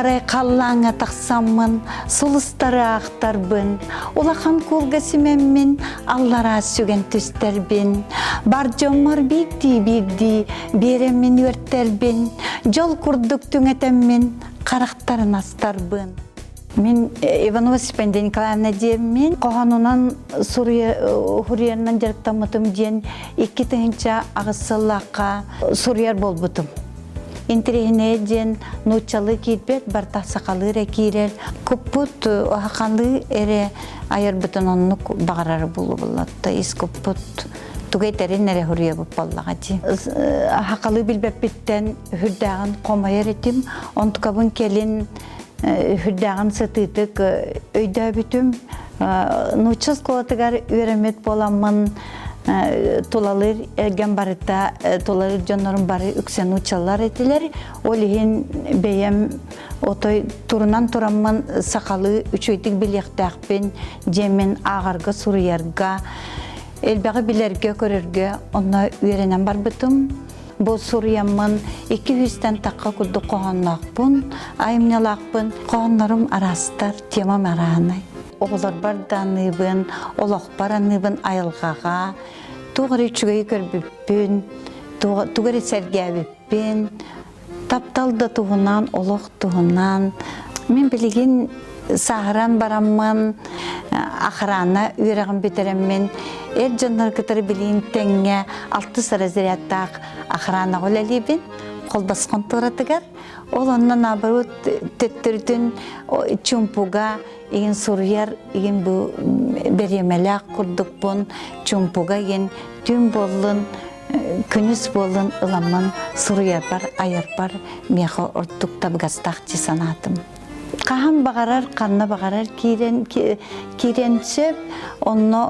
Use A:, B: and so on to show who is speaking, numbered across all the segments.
A: Арай қаллаңа тақсамын, сұлыстары ақтарбын. Улахан кулга семеммен, аллара сөген түстербін. Бар жомар бирди, береммен өрттербін. Жол күрдік түңетеммен, қарақтарын астарбын. Мен Иванова Степания Николаевна деймін. Қоғанынан Сурияның жарықтамытым дейін 2 тыңынша ағысылаққа Сурияр болбытым. Интерегіне дейін нұтчалы кейтбет, барта сақалы рәкейрер. Көппұт оғақанлы әрі айыр бұтын онық бағарары болу болатты. Ес көппұт тұғай тәрін әрі хүрия бұп баллаға дейін. Хақалы білбәппеттен хүрдәғын қомайыр етім. Онтықабын келін хүрдәғын сытытық өйді бүтім. Нұтчыз қолатығар өремет боламын. Толалыр әрген барыта, толалыр жонларын бары үксен ұчалар етілер. Ол ең бәйем отой турынан турамын сақалы үчөйтік білектәқпен жемен ағарға, сұруярға, әлбәғі білерге, көрерге онна үйренен бар бұтым. Бұл сұруямын 200-тен таққа күрді қоғанлақпын, айымнелақпын. Қоғанларым арастар, темам арағанай. Оғылар бар даныбын, олақ бар аныбын айылғаға, туғыры үчігі көрбіппін, туғыры сәргәбіппін, тапталды туғынан, олақ туғынан. Мен білеген сағыран барамын, ақырана үйрағын бетереммен, әр жанлар кітірі білейін тәңе 6 сары зіряттақ ақырана қолалейбін, қолбасқын тұратығар. Ол оннан абыру төттірдің чумпуға, еген сұруяр, еген бұл беремелек күрдік бұн, чумпуға еген түн болын, күніс болын, ыламын, сұруяр бар, айыр бар, меқі ұрттық табғастақ жесанатым. Қағам бағарар, қанна бағарар кейренсеп, оны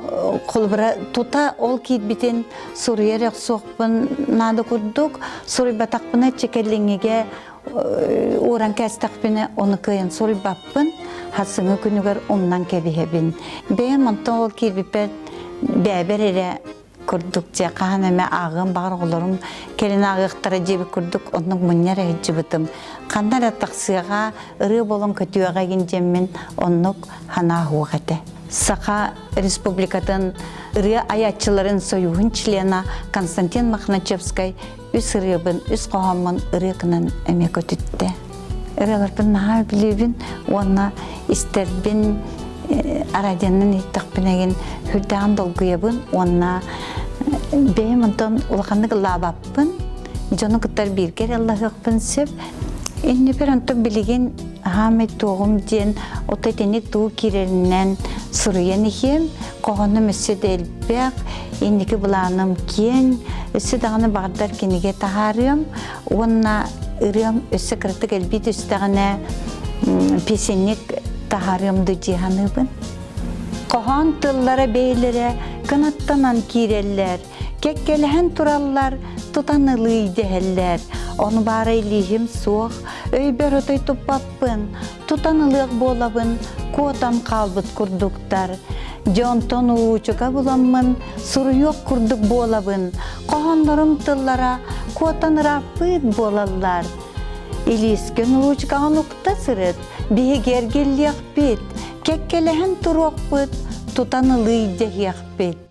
A: қолбыра тұта ол кейтбітен сұруяр еқсоқпын нады күрдік, сұруй батақпына чекерліңеге Оран кәстақпіне оны көйін сұры баппын, хасыңы күнігер оннан кәбіхебін. Бәйін мұнтан ол кербіппет бәбір әрі күрдік же қаған әмі ағын бағыр оларым келін ағықтары жебі күрдік, оның мұнер әйджі бұтым. Қандар әттақсыға ұры болын көтуаға кенжеммен онық хана хуғаты. Сақа республикатын ұры аятчыларын союғын члена Константин Махначевскай үс ұрыбын, үс қоғамын ұрықынан әме көтітті. Ұрыларбын наға білебін, оны істербін араденнің еттіқпін әген хүрдіған долгүйебін, оны бәйім ұнтан ұлғанық лабаппын, жоны күттар біргер Аллахықпын сөп. Енді бір ұнтан білеген Хамет туғым ден, отайтенек туғы керерінен сұруен екем, қоғаны мүсі дәлбәқ, ендікі бұлағыным кен, өсі дағыны бағырдар кенеге тағарым, онына ұрым өсі кірттік әлбет өстіғіне песенек тағарымды жиғаныбын. Қоған тыллары бейлері қанаттанан керелер, кеккеліхен тұралар, тұтанылы дәлер. Оны бары илихим соқ, өйбер өтой тұппаппын, тұтанылық болабын, қотан қалбыт күрдіктар. Жонтон ұучыға буламын, сұруйық күрдік болабын, қоғандарым тыллара қотан раппыт болалар. Илискен ұучығаған ұқта сырыт, бейгер келлияқ бет, кеккеліхен тұруқ бұт, тұтанылы дәйяқ бет.